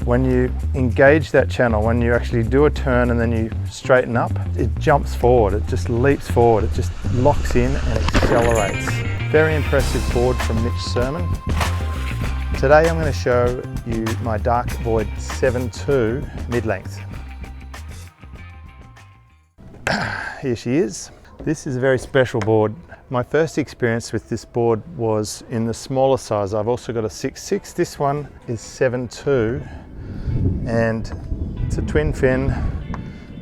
When you engage that channel, when you actually do a turn and then you straighten up, it jumps forward, it just leaps forward, it just locks in and accelerates. Very impressive board from Mitch Surman. Today I'm going to show you my Dark Void 7.2 mid-length. Here she is. This is a very special board. My first experience with this board was in the smaller size. I've also got a 6.6. This one is 7.2 and it's a twin fin,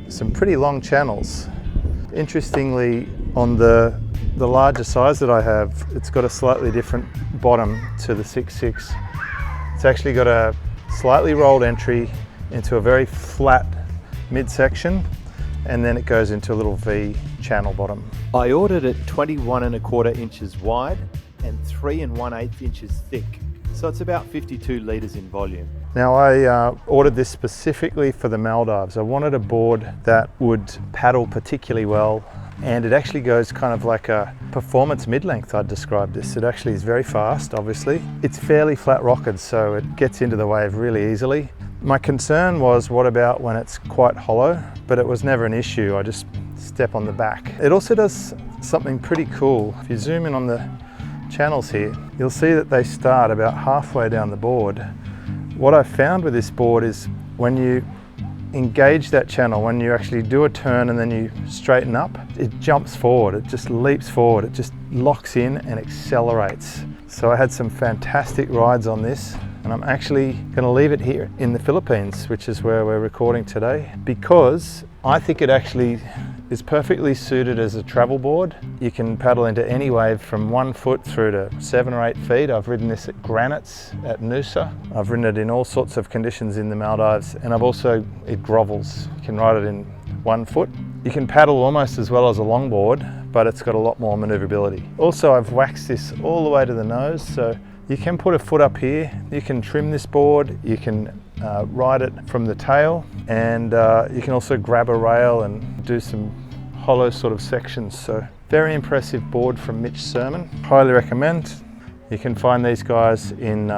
some pretty long channels. Interestingly, on the larger size that I have, it's got a slightly different bottom to the 6.6. It's actually got a slightly rolled entry into a very flat midsection, and then it goes into a little V channel bottom. I ordered it 21¼ inches wide and 3 1/8 inches thick. So it's about 52 litres in volume. Now I ordered this specifically for the Maldives. I wanted a board that would paddle particularly well, and it actually goes kind of like a performance mid-length, I'd describe this. It actually is very fast, obviously. It's fairly flat rocketed, so it gets into the wave really easily. My concern was, what about when it's quite hollow? But it was never an issue. I just step on the back. It also does something pretty cool. If you zoom in on the channels here, you'll see that they start about halfway down the board. What I've found with this board is when you engage that channel, when you actually do a turn and then you straighten up, it jumps forward, it just leaps forward, it just locks in and accelerates. So I had some fantastic rides on this, and I'm actually going to leave it here in the Philippines, which is where we're recording today, because I think it actually is perfectly suited as a travel board. You can paddle into any wave from 1 foot through to 7 or 8 feet. I've ridden this at granites at Noosa. I've ridden it in all sorts of conditions in the Maldives, and it grovels. You can ride it in 1 foot. You can paddle almost as well as a longboard, but it's got a lot more maneuverability. Also, I've waxed this all the way to the nose, so you can put a foot up here, you can trim this board, you can ride it from the tail, and you can also grab a rail and do some hollow sort of sections. So very impressive board from Mitch Surman. Highly recommend. You can find these guys in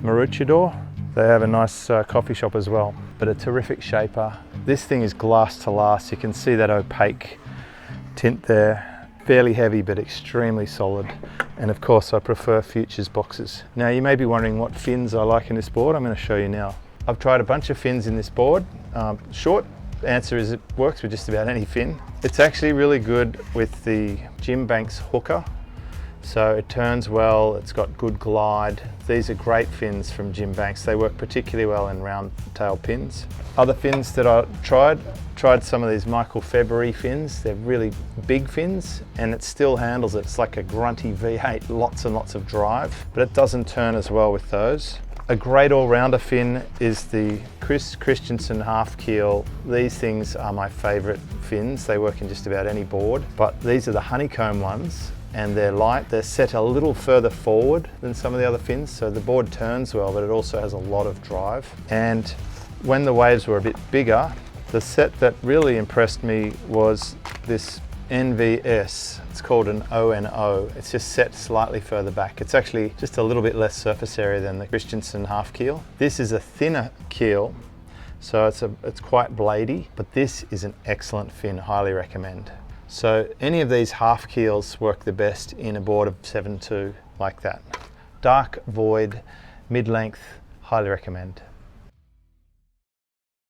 Maroochydore. They have a nice coffee shop as well, but a terrific shaper. This thing is glass to last. You can see that opaque tint there. Fairly heavy, but extremely solid. And of course, I prefer Futures boxes. Now, you may be wondering what fins I like in this board. I'm going to show you now. I've tried a bunch of fins in this board. Short answer is it works with just about any fin. It's actually really good with the Jim Banks hooker. So it turns well, it's got good glide. These are great fins from Jim Banks. They work particularly well in round tail pins. Other fins that I tried some of these Michael February fins. They're really big fins, and it still handles it. It's like a grunty V8, lots and lots of drive, but it doesn't turn as well with those. A great all-rounder fin is the Chris Christensen half keel. These things are my favorite fins. They work in just about any board, but these are the honeycomb ones, and they're light. They're set a little further forward than some of the other fins, so the board turns well, but it also has a lot of drive. And when the waves were a bit bigger, the set that really impressed me was this NVS. It's called an ONO. It's just set slightly further back. It's actually just a little bit less surface area than the Christensen half keel. This is a thinner keel, so it's quite bladey, but this is an excellent fin, highly recommend. So any of these half keels work the best in a board of 7.2 like that. Dark Void, mid-length, highly recommend.